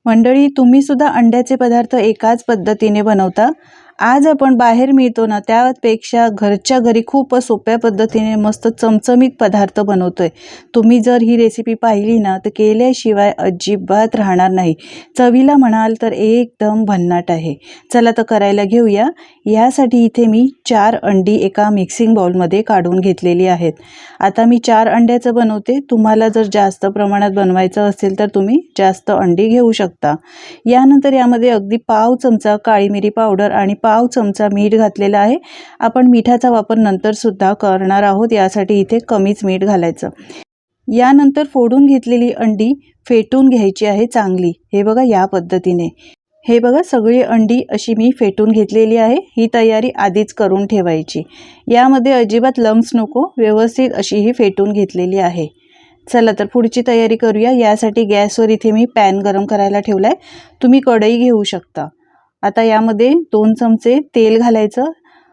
मंडळी, तुम्ही सुद्धा अंड्याचे पदार्थ एकाच पद्धतीने बनवता। आज आपण बाहेर मिळतो ना त्यापेक्षा घरच्या घरी खूप सोप्या पद्धतीने मस्त चमचमीत पदार्थ बनवतोय। तुम्ही जर ही रेसिपी पाहिली ना तर केल्याशिवाय अजिबात राहणार नाही। चवीला म्हणाल तर एकदम भन्नाट आहे। चला तर करायला घेऊया। यासाठी इथे मी 4 अंडी एका मिक्सिंग बाउलमध्ये काढून घेतलेली आहेत। आता मी 4 अंड्याचं बनवते। तुम्हाला जर जास्त प्रमाणात बनवायचं असेल तर तुम्ही जास्त अंडी घेऊ शकता। यानंतर यामध्ये अगदी पाव चमचा काळी मिरी पावडर आणि पाव चमचा मीठ घातलेला आहे। आपण मिठाचा वापर नंतर सुद्धा करणार आहोत, यासाठी इथे कमीच मीठ घालायचं। यानंतर फोडून घेतलेली अंडी फेटून घ्यायची आहे चांगली। हे बघा या पद्धतीने। हे बघा सगळी अंडी अशी मी फेटून घेतलेली आहे। ही तयारी आधीच करून ठेवायची। यामध्ये अजिबात लम्स नको, व्यवस्थित अशी ही फेटून घेतलेली आहे। चला तर पुढची तयारी करूया। यासाठी गॅसवर इथे मी पॅन गरम करायला ठेवलाय। तुम्ही कढई घेऊ शकता। आता यामध्ये 2 चमचे तेल घालायचं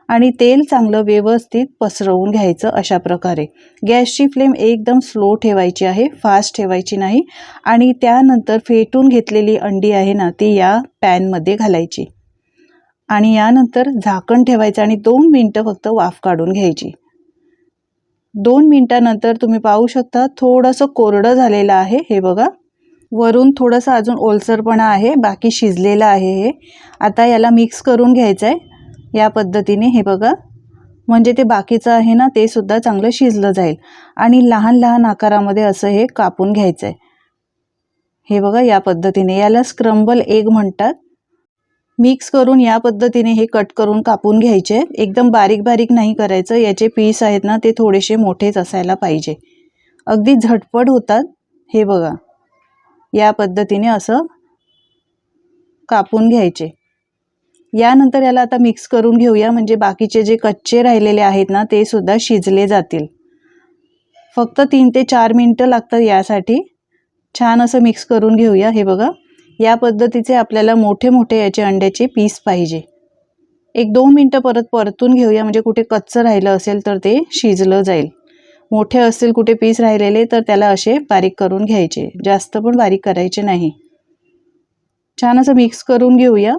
आणि तेल चांगलं व्यवस्थित पसरवून घ्यायचं अशा प्रकारे। गॅसची फ्लेम एकदम स्लो ठेवायची आहे, फास्ट ठेवायची नाही। आणि त्यानंतर फेटून घेतलेली अंडी आहे ना ती या पॅनमध्ये घालायची आणि यानंतर झाकण ठेवायचं आणि 2 मिनिटं फक्त वाफ काढून घ्यायची। 2 मिनिटांनंतर तुम्ही पाहू शकता थोडंसं कोरडं झालेलं आहे। हे बघा वरून थोडंसं अजून ओलसरपणा आहे, बाकी शिजलेलं आहे हे। आता याला मिक्स करून घ्यायचं आहे या पद्धतीने। हे बघा म्हणजे ते बाकीचं आहे ना ते सुद्धा चांगलं शिजलं जाईल। आणि लहान लहान आकारामध्ये असं हे कापून घ्यायचं आहे। हे बघा या पद्धतीने, याला स्क्रम्बल एग म्हणतात। मिक्स करून या पद्धतीने हे कट करून कापून घ्यायचे। एकदम बारीक बारीक नाही करायचं, याचे पीस आहेत ना ते थोडेसे मोठेच असायला पाहिजे। अगदी झटपट होतात। हे बघा या पद्धतीने असं कापून घ्यायचे। यानंतर याला आता मिक्स करून घेऊया, म्हणजे बाकीचे जे कच्चे राहिलेले आहेत ना ते सुद्धा शिजले जातील। फक्त 3 ते 4 मिनिटं लागतात यासाठी। छान असं मिक्स करून घेऊया। हे बघा या पद्धतीचे आपल्याला मोठे मोठे याचे अंड्याचे पीस पाहिजे। 1-2 मिनिटं परत परतून घेऊया, म्हणजे कुठे कच्चं राहिलं असेल तर ते शिजलं जाईल। मोठे असतील कुठे पीस राहिलेले तर त्याला असे बारीक करून घ्यायचे, जास्त पण बारीक करायचे नाही। छान असं मिक्स करून घेऊया।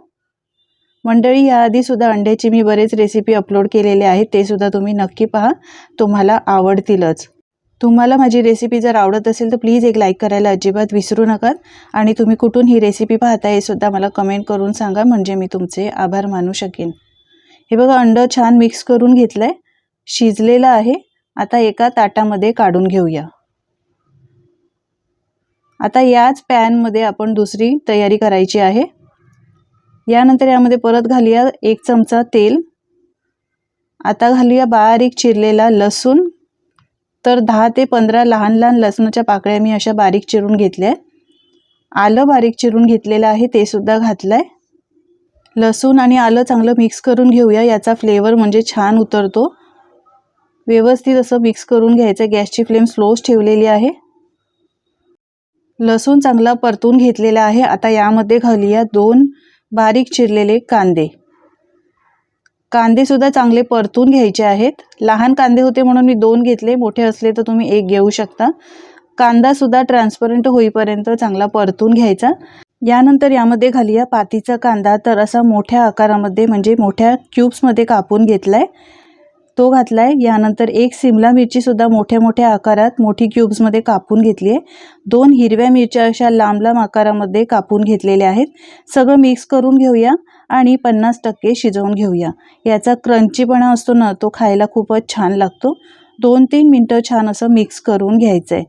मंडळी, याआधी सुद्धा अंड्याची मी बरेच रेसिपी अपलोड केलेले आहेत, ते सुद्धा तुम्ही नक्की पहा, तुम्हाला आवडतीलच। तुम्हाला माझी रेसिपी जर आवडत असेल तर प्लीज एक लाईक करायला अजिबात विसरू नका। आणि तुम्ही कुठून ही रेसिपी पाहता हे सुद्धा मला कमेंट करून सांगा, म्हणजे मी तुमचे आभार मानू शकेन। हे बघा अंडं छान मिक्स करून घेतलंय, शिजलेलं आहे। आता एका ताटामध्ये काढून घेऊया। आता याच पॅनमध्ये आपण दुसरी तयारी करायची आहे। यानंतर यामध्ये परत घालूया 1 चमचा तेल। आता घालूया बारीक चिरलेला लसूण। तर 10 ते 15 लहान लहान लसणाच्या पाकळ्या मी अशा बारीक चिरून घेतल्या। आलं बारीक चिरून घेतलेलं आहे, ते सुद्धा घातलंय। लसूण आणि आलं चांगलं मिक्स करून घेऊया, याचा फ्लेवर म्हणजे छान उतरतो। व्यवस्थित असं मिक्स करून घ्यायचं। गॅसची फ्लेम स्लोच ठेवलेली आहे। लसूण चांगला परतून घेतलेला आहे। आता यामध्ये घालूया 2 बारीक चिरलेले कांदे। कांदे सुद्धा चांगले परतून घ्यायचे आहेत। लहान कांदे होते म्हणून मी 2 घेतले, मोठे असले तर तुम्ही 1 घेऊ शकता। कांदा सुद्धा ट्रान्सपरंट होईपर्यंत चांगला परतून घ्यायचा। यानंतर यामध्ये घालूया पातीचा कांदा। तर असा मोठ्या आकारामध्ये म्हणजे मोठ्या क्यूब्समध्ये कापून घेतलाय, तो घातलाय। यानंतर 1 सिमला मिरची सुद्धा मोठ्या मोठ्या आकारात मोठी क्यूब्समध्ये कापून घेतली आहे। 2 हिरव्या मिरच्या अशा लांब लांब आकारामध्ये कापून घेतलेल्या आहेत। सगळं मिक्स करून घेऊया आणि 50% शिजवून घेऊया। याचा क्रंचीपणा असतो ना तो खायला खूपच छान लागतो। 2-3 मिनिटं छान असं मिक्स करून घ्यायचंय।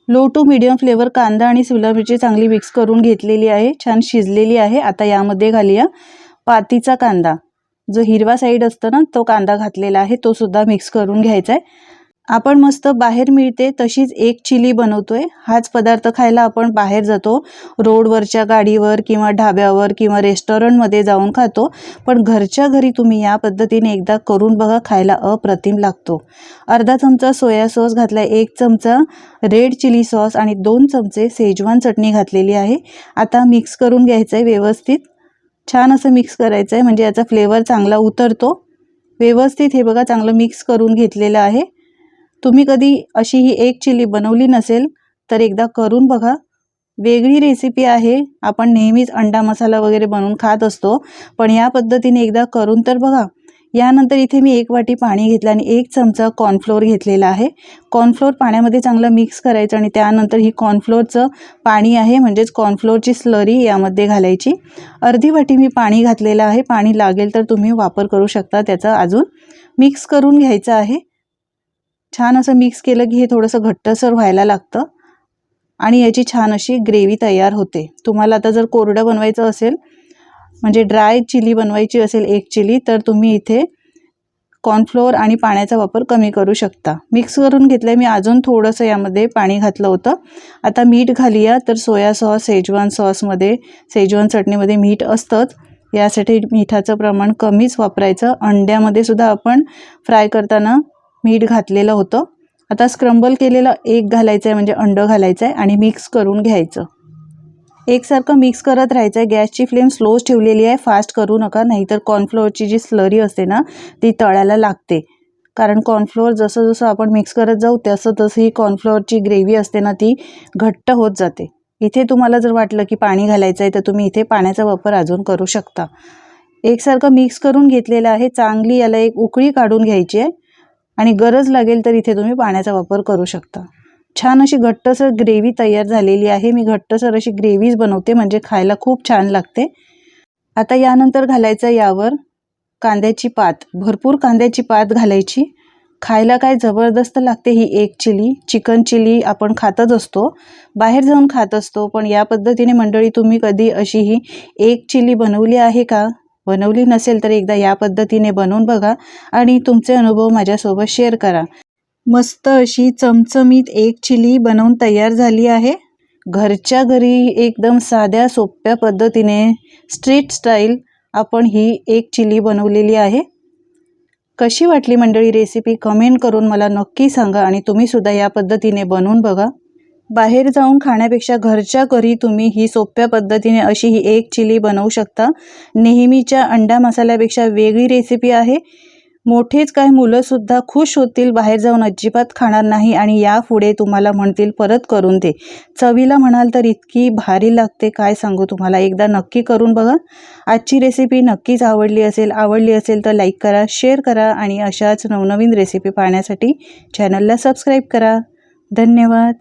लो टू मीडियम फ्लेवर कांदा आणि सिमला मिरची चांगली मिक्स करून घेतलेली आहे, छान शिजलेली आहे। आता यामध्ये घालूया पातीचा कांदा, जो हिरवा साईड असतो ना तो कांदा घातलेला आहे, तो सुद्धा मिक्स करून घ्यायचा आहे। आपण मस्त बाहेर मिळते तशीच एक चिली बनवतोय। हाच पदार्थ खायला आपण बाहेर जातो, रोडवरच्या गाडीवर किंवा ढाब्यावर किंवा रेस्टॉरंटमध्ये जाऊन खातो, पण घरच्या घरी तुम्ही या पद्धतीने एकदा करून बघा, खायला अप्रतिम लागतो। अर्धा चमचा सोया सॉस घातलाय, 1 चमचा रेड चिली सॉस आणि 2 चमचे शेजवान चटणी घातलेली आहे। आता मिक्स करून घ्यायचंय व्यवस्थित। छान असं मिक्स करायचं आहे, म्हणजे याचा फ्लेवर चांगला उतरतो। व्यवस्थित हे बघा चांगलं मिक्स करून घेतलेलं आहे। तुम्ही कधी अशी ही एक चिली बनवली नसेल तर एकदा करून बघा, वेगळी रेसिपी आहे. आपण नेहमीच अंडा मसाला वगैरे बनवून खात असतो, पण या पद्धतीने एकदा करून तर बघा. यानंतर इथे मी 1 वाटी पाणी घेतलं आणि 1 चमचा कॉर्नफ्लोअर घेतलेला आहे. कॉर्नफ्लोअर पाण्यामध्ये चांगलं मिक्स करायचं आणि त्यानंतर ही कॉर्नफ्लोअरचं पाणी आहे म्हणजेच कॉर्नफ्लोअरची स्लरी यामध्ये घालायची. अर्धी वाटी मी पाणी घातलेलं आहे. पाणी लागेल तर तुम्ही वापर करू शकता. त्याचा अजून मिक्स करून घ्यायचं आहे. छान असं मिक्स केलं की हे थोडंसं घट्टसर व्हायला लागतं आणि याची छान अशी ग्रेव्ही तयार होते. तुम्हाला आता जर कोरडं बनवायचं असेल म्हणजे ड्राय चिली बनवायची असेल 1 चिली तर तुम्ही इथे कॉर्नफ्लोअर आणि पाण्याचा वापर कमी करू शकता. मिक्स करून घेतलं मी. अजून थोडंसं यामध्ये पाणी घातलं होतं. आता मीठ घालूया. तर सोया सॉस, शेजवान सॉसमध्ये, शेजवान चटणीमध्ये मीठ असतंच. यासाठी मिठाचं प्रमाण कमीच वापरायचं. अंड्यामध्ये सुद्धा आपण फ्राय करताना मीठ घातलेलं होतं. आता स्क्रम्बल केलेलं एग घालायचं आहे म्हणजे अंडं घालायचं आहे आणि मिक्स करून घ्यायचं. एकसारखं मिक्स करत राहायचं आहे. गॅसची फ्लेम स्लोच ठेवलेली आहे, फास्ट करू नका, नाहीतर कॉर्नफ्लोअरची जी स्लरी असते ना ती तळायला लागते. कारण कॉर्नफ्लोअर जसं जसं आपण मिक्स करत जाऊ तसं तसं ही कॉर्नफ्लोअरची ग्रेव्ही असते ना ती घट्ट होत जाते. इथे तुम्हाला जर वाटलं की पाणी घालायचं आहे तर तुम्ही इथे पाण्याचा वापर अजून करू शकता. एकसारखं मिक्स करून घेतलेलं आहे. चांगली याला एक उकळी काढून घ्यायची आहे आणि गरज लागेल तर इथे तुम्ही पाण्याचा वापर करू शकता. छान अशी घट्टसर ग्रेव्ही तयार झालेली आहे. मी घट्टसर अशी ग्रेव्हीज बनवते म्हणजे खायला खूप छान लागते. आता यानंतर घालायचं यावर कांद्याची पात. भरपूर कांद्याची पात घालायची. खायला काय जबरदस्त लागते ही एक चिली. चिकन चिली आपण खातच असतो, बाहेर जाऊन खात असतो, पण या पद्धतीने मंडळी तुम्ही कधी अशी ही एक चिली बनवली आहे का? बनवली नसेल तर एकदा या पद्धतीने बनवून बघा आणि तुमचे अनुभव माझ्यासोबत शेअर करा. मस्त अशी चमचमीत एक चिली बनवून तयार झाली आहे. घरच्या घरी एकदम साध्या सोप्या पद्धतीने स्ट्रीट स्टाईल आपण ही एक चिली बनवलेली आहे. कशी वाटली मंडळी रेसिपी कमेंट करून मला नक्की सांगा आणि तुम्ही सुद्धा या पद्धतीने बनवून बघा. बाहेर जाऊन खाण्यापेक्षा घरच्या घरी तुम्ही ही सोप्या पद्धतीने अशी ही एक चिली बनवू शकता. नेहमीच्या अंडा मसाल्यापेक्षा वेगळी रेसिपी आहे. मोठेच काय मुलंसुद्धा खुश होतील, बाहेर जाऊन अजिबात खाणार नाही आणि यापुढे तुम्हाला म्हणतील परत करून दे. चवीला म्हणाल तर इतकी भारी लागते काय सांगू तुम्हाला. एकदा नक्की करून बघा. आजची रेसिपी नक्कीच आवडली असेल तर लाईक करा, शेअर करा आणि अशाच नवनवीन रेसिपी पाहण्यासाठी चॅनलला सबस्क्राईब करा. धन्यवाद.